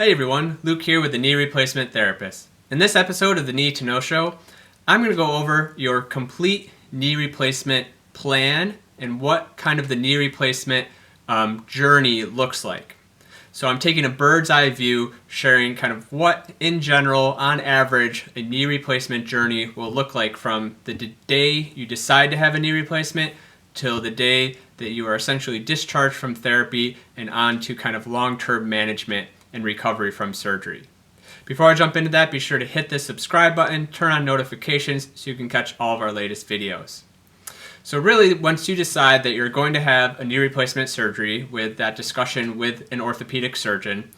Hey everyone, Luke here with the Knee Replacement Therapist. In this episode of the Knee to Know Show, I'm going to go over your complete knee replacement plan and what kind of the knee replacement journey looks like. So I'm taking a bird's eye view, sharing kind of what, in general, on average, a knee replacement journey will look like from the day you decide to have a knee replacement till the day that you are essentially discharged from therapy and on to kind of long-term management and recovery from surgery. Before I jump into that, be sure to hit the subscribe button, turn on notifications so you can catch all of our latest videos. So really, once you decide that you're going to have a knee replacement surgery with that discussion with an orthopedic surgeon,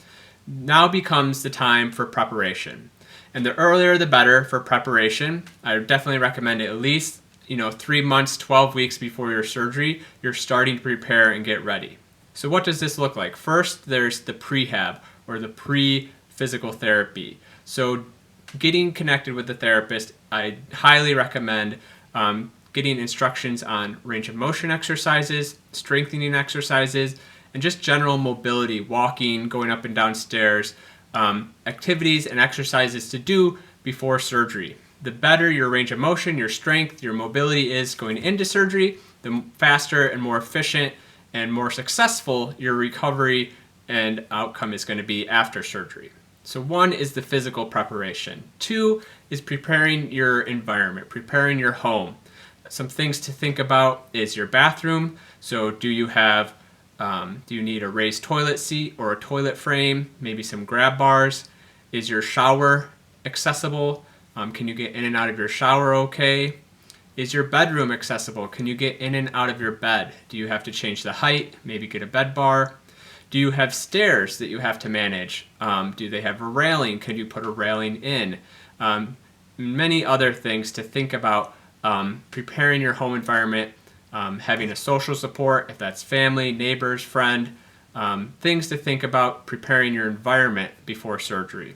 now becomes the time for preparation. And the earlier the better for preparation. I would definitely recommend at least 3 months, 12 weeks before your surgery, you're starting to prepare and get ready. So what does this look like? First, there's the prehab or the pre-physical therapy. So getting connected with the therapist, I highly recommend getting instructions on range of motion exercises, strengthening exercises, and just general mobility, walking, going up and down stairs, activities and exercises to do before surgery. The better your range of motion, your strength, your mobility is going into surgery, the faster and more efficient and more successful your recovery and outcome is going to be after surgery. So 1 is the physical preparation. 2 is preparing your environment, preparing your home. Some things to think about is your bathroom. So do you need a raised toilet seat or a toilet frame, maybe some grab bars? Is your shower accessible? Can you get in and out of your shower okay? Is your bedroom accessible? Can you get in and out of your bed? Do you have to change the height? Maybe get a bed bar? Do you have stairs that you have to manage? Do they have a railing? Could you put a railing in? Many other things to think about. Preparing your home environment, having a social support, if that's family, neighbors, friend, things to think about preparing your environment before surgery.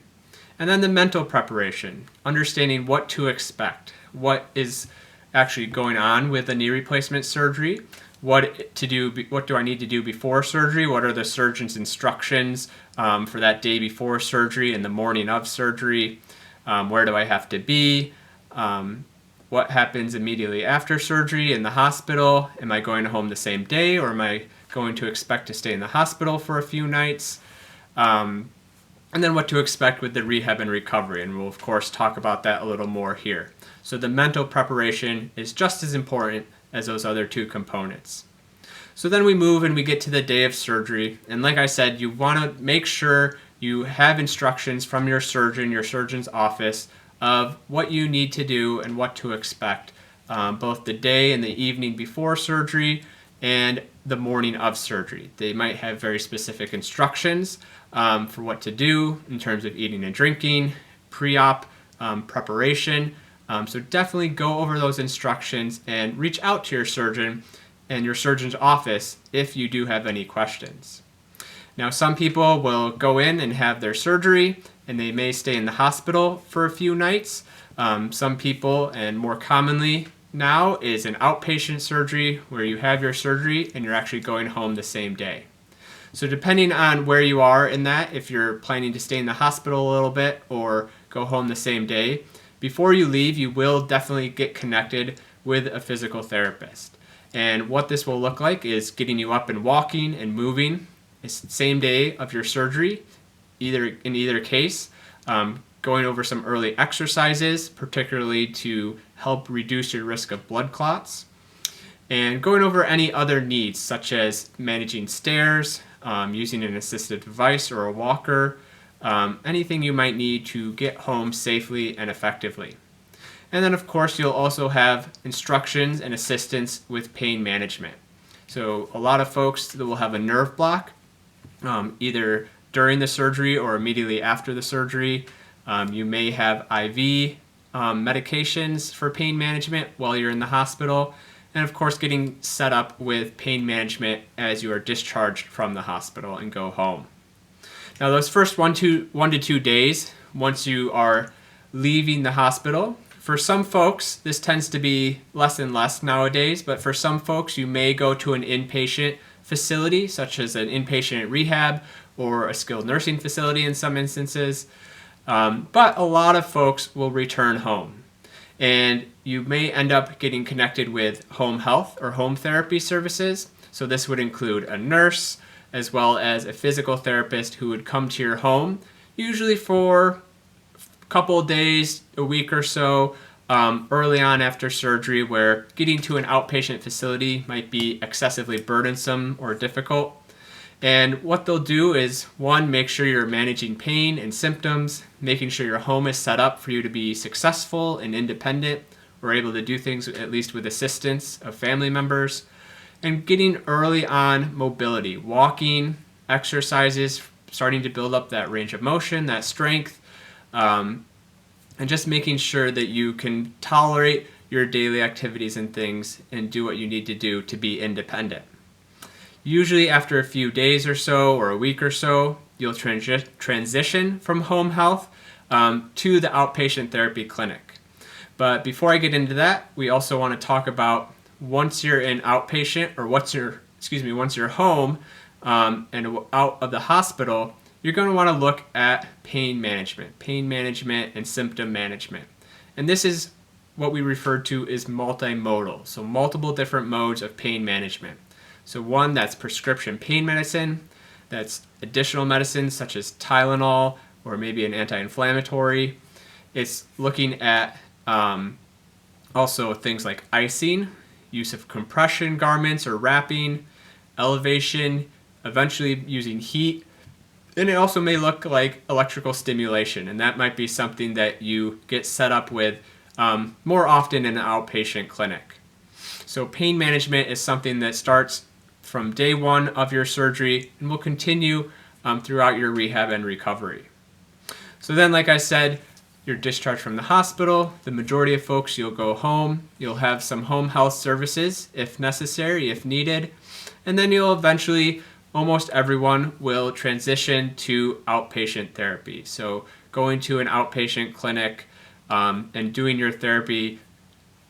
And then the mental preparation, understanding what to expect, what is actually going on with the knee replacement surgery, what do I need to do before surgery, what are the surgeon's instructions for that day before surgery and the morning of surgery, where do I have to be, what happens immediately after surgery in the hospital, am I going home the same day or am I going to expect to stay in the hospital for a few nights, and then what to expect with the rehab and recovery, and we'll of course talk about that a little more here. So the mental preparation is just as important as those other 2 components. So then we move and we get to the day of surgery, and like I said, you want to make sure you have instructions from your surgeon, your surgeon's office, of what you need to do and what to expect, both the day and the evening before surgery and the morning of surgery. They might have very specific instructions for what to do in terms of eating and drinking, pre-op preparation. So definitely go over those instructions and reach out to your surgeon and your surgeon's office if you do have any questions. Now, some people will go in and have their surgery and they may stay in the hospital for a few nights. Some people, and more commonly now, is an outpatient surgery where you have your surgery and you're actually going home the same day. So depending on where you are in that, if you're planning to stay in the hospital a little bit or go home the same day, before you leave, you will definitely get connected with a physical therapist. And what this will look like is getting you up and walking and moving the same day of your surgery, in either case, going over some early exercises, particularly to help reduce your risk of blood clots, and going over any other needs such as managing stairs, using an assistive device or a walker, anything you might need to get home safely and effectively. And then of course you'll also have instructions and assistance with pain management. So a lot of folks will have a nerve block, either during the surgery or immediately after the surgery. You may have IV medications for pain management while you're in the hospital, and of course getting set up with pain management as you are discharged from the hospital and go home. Now those first 1 to 2 days, once you are leaving the hospital, for some folks this tends to be less and less nowadays, but for some folks you may go to an inpatient facility, such as an inpatient rehab or a skilled nursing facility in some instances. But a lot of folks will return home. And you may end up getting connected with home health or home therapy services. So this would include a nurse as well as a physical therapist who would come to your home, usually for a couple of days, a week or so, early on after surgery, where getting to an outpatient facility might be excessively burdensome or difficult. And what they'll do is, one, make sure you're managing pain and symptoms, making sure your home is set up for you to be successful and independent, or able to do things at least with assistance of family members, and getting early on mobility, walking, exercises, starting to build up that range of motion, that strength, and just making sure that you can tolerate your daily activities and things and do what you need to do to be independent. Usually after a few days or so, or a week or so, you'll transition from home health to the outpatient therapy clinic. But before I get into that, we also want to talk about once you're in outpatient, or once you're home and out of the hospital, you're going to want to look at pain management and symptom management. And this is what we refer to as multimodal, so multiple different modes of pain management. So one, that's prescription pain medicine, that's additional medicines such as Tylenol or maybe an anti-inflammatory. It's looking at also things like icing, use of compression garments or wrapping, elevation, eventually using heat. And it also may look like electrical stimulation, and that might be something that you get set up with more often in an outpatient clinic. So pain management is something that starts from day one of your surgery and will continue throughout your rehab and recovery. So then, like I said, you're discharged from the hospital. The majority of folks, you'll go home. You'll have some home health services if necessary, if needed. And then you'll eventually, almost everyone will transition to outpatient therapy. So going to an outpatient clinic and doing your therapy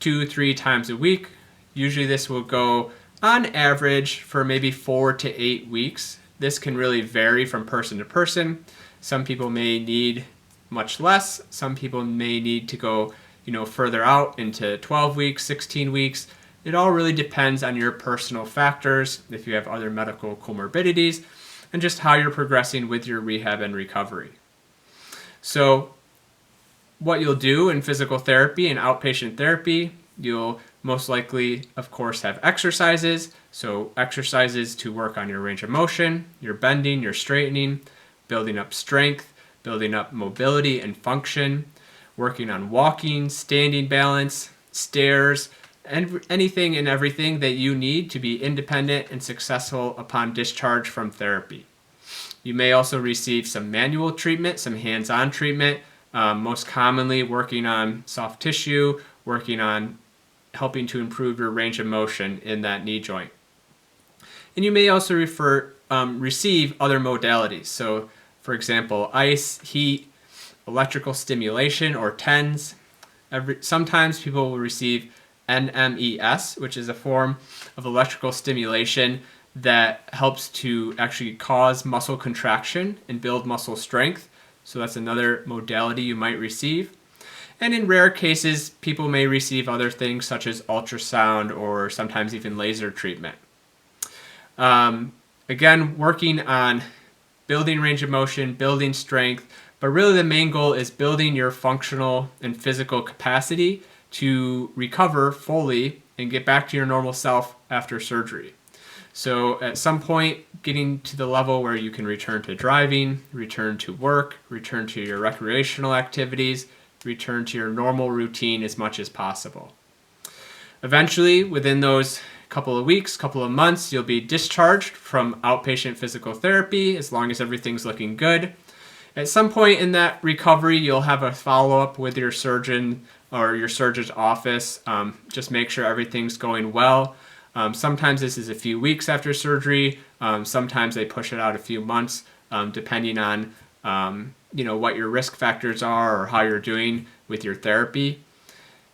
2-3 times a week. Usually this will go on average for maybe 4 to 8 weeks. This can really vary from person to person. Some people may need much less. Some people may need to go, further out into 12 weeks, 16 weeks. It all really depends on your personal factors, if you have other medical comorbidities, and just how you're progressing with your rehab and recovery. So what you'll do in physical therapy and outpatient therapy, you'll most likely, of course, have exercises. So exercises to work on your range of motion, your bending, your straightening, building up strength, building up mobility and function, working on walking, standing balance, stairs, and anything and everything that you need to be independent and successful upon discharge from therapy. You may also receive some manual treatment, some hands-on treatment, most commonly working on soft tissue, working on helping to improve your range of motion in that knee joint. And you may also receive other modalities. So, for example, ice, heat, electrical stimulation, or TENS. Sometimes people will receive NMES, which is a form of electrical stimulation that helps to actually cause muscle contraction and build muscle strength. So that's another modality you might receive. And in rare cases, people may receive other things such as ultrasound or sometimes even laser treatment. Again, working on building range of motion, building strength, but really the main goal is building your functional and physical capacity to recover fully and get back to your normal self after surgery. So at some point, getting to the level where you can return to driving, return to work, return to your recreational activities, return to your normal routine as much as possible. Eventually, within those couple of weeks, couple of months, you'll be discharged from outpatient physical therapy as long as everything's looking good. At some point in that recovery, you'll have a follow-up with your surgeon or your surgeon's office. Just make sure everything's going well. Sometimes this is a few weeks after surgery. Sometimes they push it out a few months, depending on what your risk factors are or how you're doing with your therapy.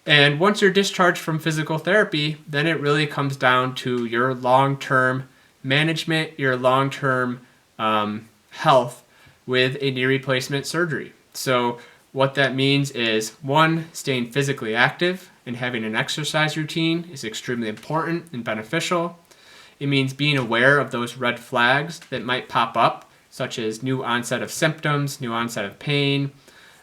And once you're discharged from physical therapy, then it really comes down to your long-term management your long-term health with a knee replacement surgery. So what that means is, one, staying physically active and having an exercise routine is extremely important and beneficial. It means being aware of those red flags that might pop up, such as new onset of symptoms, new onset of pain,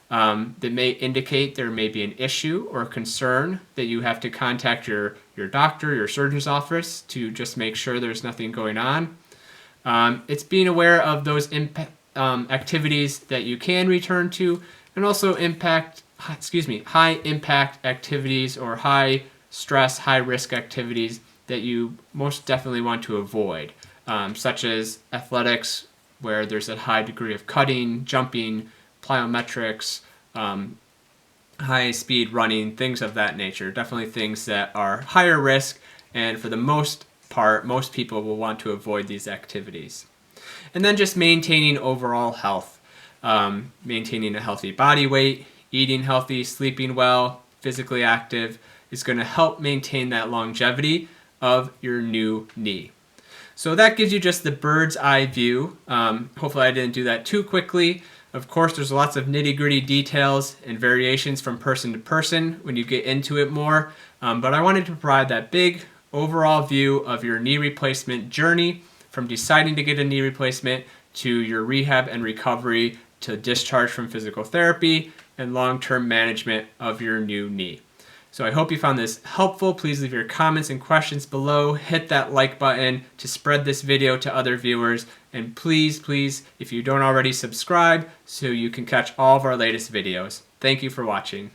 that may indicate there may be an issue or concern that you have to contact your doctor, your surgeon's office to just make sure there's nothing going on. It's being aware of those activities that you can return to, and also high impact activities or high stress, high risk activities that you most definitely want to avoid, such as athletics where there's a high degree of cutting, jumping, plyometrics, high speed running, things of that nature. Definitely things that are higher risk, and for the most part, most people will want to avoid these activities. And then just maintaining overall health, maintaining a healthy body weight, eating healthy, sleeping well, physically active is going to help maintain that longevity of your new knee. So that gives you just the bird's eye view. Hopefully I didn't do that too quickly. Of course, there's lots of nitty-gritty details and variations from person to person when you get into it more, but I wanted to provide that big overall view of your knee replacement journey, from deciding to get a knee replacement to your rehab and recovery to discharge from physical therapy and long-term management of your new knee. So I hope you found this helpful. Please leave your comments and questions below. Hit that like button to spread this video to other viewers. And please, if you don't already, subscribe so you can catch all of our latest videos. Thank you for watching.